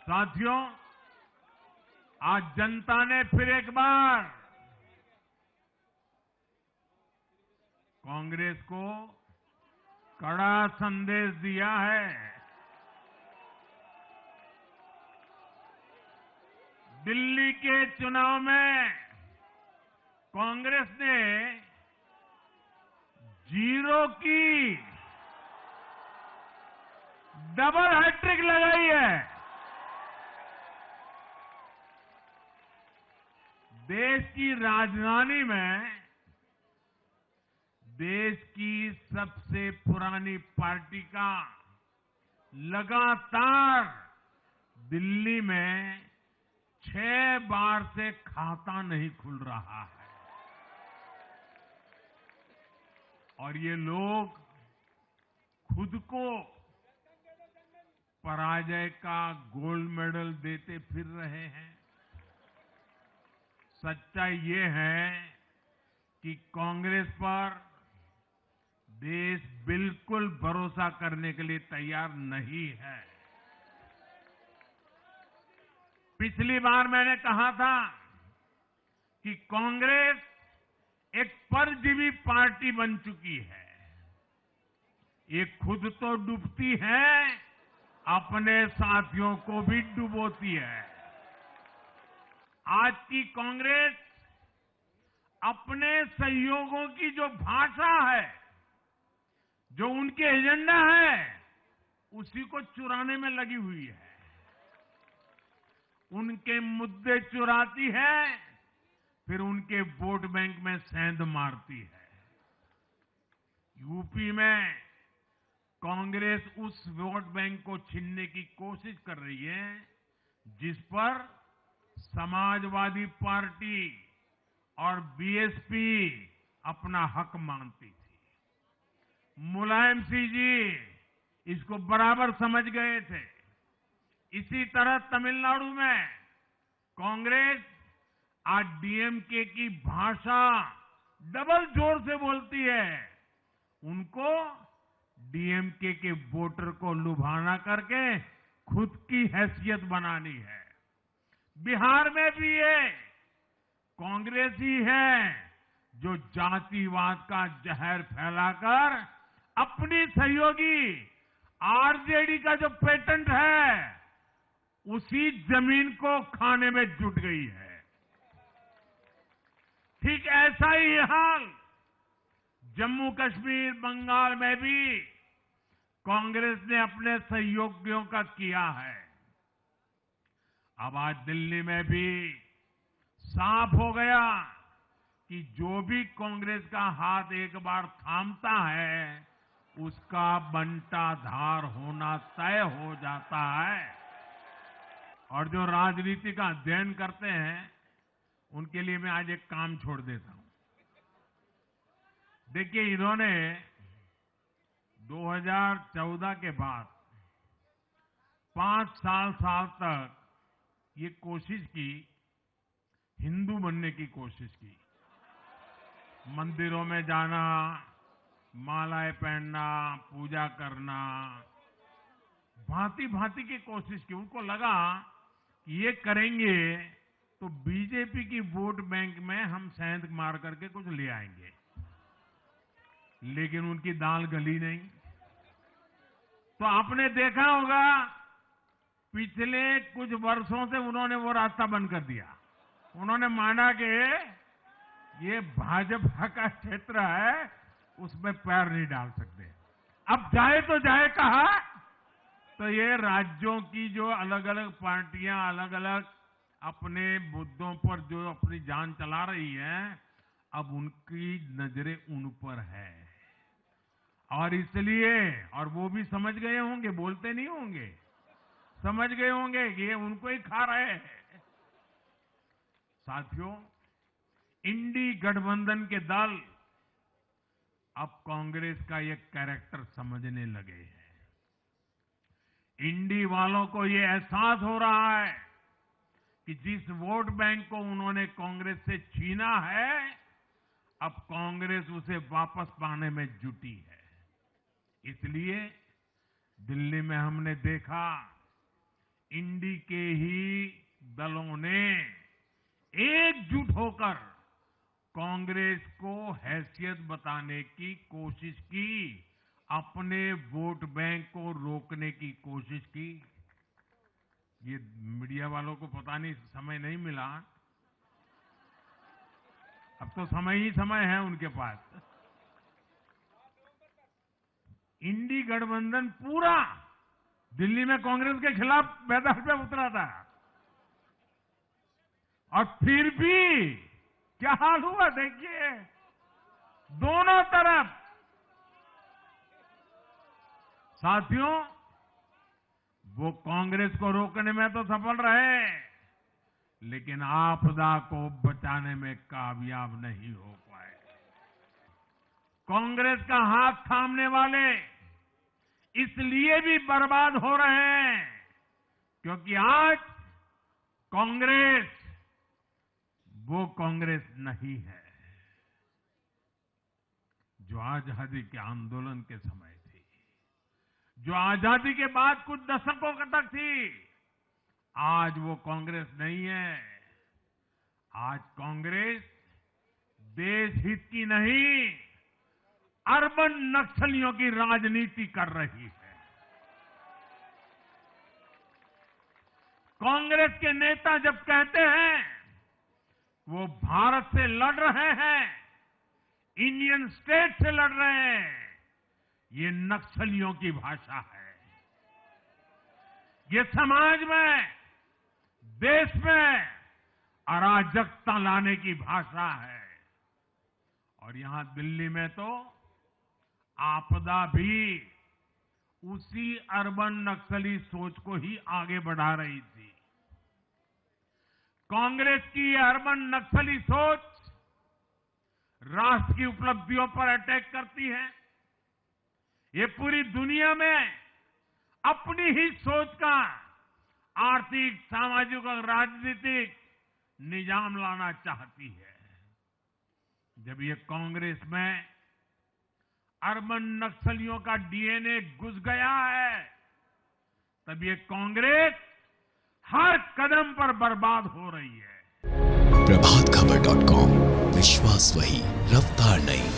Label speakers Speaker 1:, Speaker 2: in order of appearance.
Speaker 1: साथियों, आज जनता ने फिर एक बार कांग्रेस को कड़ा संदेश दिया है। दिल्ली के चुनाव में कांग्रेस ने जीरो की डबल हैट्रिक लगाई है। देश की राजधानी में देश की सबसे पुरानी पार्टी का लगातार दिल्ली में 6 बार से खाता नहीं खुल रहा है और ये लोग खुद को पराजय का गोल्ड मेडल देते फिर रहे हैं। सच्चाई ये है कि कांग्रेस पर देश बिल्कुल भरोसा करने के लिए तैयार नहीं है। पिछली बार मैंने कहा था कि कांग्रेस एक परजीवी पार्टी बन चुकी है। ये खुद तो डूबती है, अपने साथियों को भी डुबोती है। आज की कांग्रेस अपने सहयोगियों की जो भाषा है, जो उनके एजेंडा है, उसी को चुराने में लगी हुई है। उनके मुद्दे चुराती है, फिर उनके वोट बैंक में सेंध मारती है। यूपी में कांग्रेस उस वोट बैंक को छीनने की कोशिश कर रही है जिस पर समाजवादी पार्टी और बीएसपी अपना हक मानती थी। मुलायम सिंह जी इसको बराबर समझ गए थे। इसी तरह तमिलनाडु में कांग्रेस आज डीएमके की भाषा डबल जोर से बोलती है। उनको डीएमके के वोटर को लुभाना करके खुद की हैसियत बनानी है। बिहार में भी ये कांग्रेस ही है जो जातिवाद का जहर फैलाकर अपनी सहयोगी आरजेडी का जो पेटेंट है उसी जमीन को खाने में जुट गई है। ठीक ऐसा ही हाल जम्मू कश्मीर, बंगाल में भी कांग्रेस ने अपने सहयोगियों का किया है। अब आज दिल्ली में भी साफ हो गया कि जो भी कांग्रेस का हाथ एक बार थामता है उसका बंटाधार होना तय हो जाता है। और जो राजनीति का अध्ययन करते हैं उनके लिए मैं आज एक काम छोड़ देता हूं। देखिए, इन्होंने 2014 के बाद 5 साल तक ये कोशिश की, हिंदू बनने की कोशिश की। मंदिरों में जाना, मालाएं पहनना, पूजा करना, भांति भांति की कोशिश की। उनको लगा कि ये करेंगे तो बीजेपी की वोट बैंक में हम सेंध मार करके कुछ ले आएंगे, लेकिन उनकी दाल गली नहीं। तो आपने देखा होगा पिछले कुछ वर्षों से उन्होंने वो रास्ता बंद कर दिया। उन्होंने माना कि ये भाजपा का क्षेत्र है, उसमें पैर नहीं डाल सकते। अब जाए तो जाए कहा, तो ये राज्यों की जो अलग अलग पार्टियां अलग अलग अपने मुद्दों पर जो अपनी जान चला रही हैं, अब उनकी नजरें उन पर है। और इसलिए, और वो भी समझ गए होंगे, बोलते नहीं होंगे, समझ गए होंगे कि ये उनको ही खा रहे हैं। साथियों, इंडी गठबंधन के दल अब कांग्रेस का ये कैरेक्टर समझने लगे हैं। इंडी वालों को ये एहसास हो रहा है कि जिस वोट बैंक को उन्होंने कांग्रेस से छीना है, अब कांग्रेस उसे वापस पाने में जुटी है। इसलिए दिल्ली में हमने देखा इंडी के ही दलों ने एकजुट होकर कांग्रेस को हैसियत बताने की कोशिश की, अपने वोट बैंक को रोकने की कोशिश की। ये मीडिया वालों को पता नहीं समय नहीं मिला, अब तो समय ही समय है उनके पास। इंडी गठबंधन पूरा दिल्ली में कांग्रेस के खिलाफ मैदान पे उतरा था, और फिर भी क्या हाल हुआ देखिए, दोनों तरफ। साथियों, वो कांग्रेस को रोकने में तो सफल रहे, लेकिन आपदा को बचाने में कामयाब नहीं हो पाए। कांग्रेस का हाथ थामने वाले इसलिए भी बर्बाद हो रहे हैं क्योंकि आज कांग्रेस वो कांग्रेस नहीं है जो आजादी के आंदोलन के समय थी, जो आजादी के बाद कुछ दशकों तक थी। आज वो कांग्रेस नहीं है। आज कांग्रेस देश हित की नहीं, अर्बन नक्सलियों की राजनीति कर रही है। कांग्रेस के नेता जब कहते हैं वो भारत से लड़ रहे हैं, इंडियन स्टेट से लड़ रहे हैं, ये नक्सलियों की भाषा है। ये समाज में, देश में अराजकता लाने की भाषा है। और यहां दिल्ली में तो आपदा भी उसी अर्बन नक्सली सोच को ही आगे बढ़ा रही थी। कांग्रेस की ये अर्बन नक्सली सोच राष्ट्र की उपलब्धियों पर अटैक करती है। ये पूरी दुनिया में अपनी ही सोच का आर्थिक, सामाजिक और राजनीतिक निजाम लाना चाहती है। जब ये कांग्रेस में अर्बन नक्सलियों का डीएनए घुस गया है, तब ये कांग्रेस हर कदम पर बर्बाद हो रही है।
Speaker 2: प्रभातखबर.com, विश्वास वही, रफ्तार नहीं।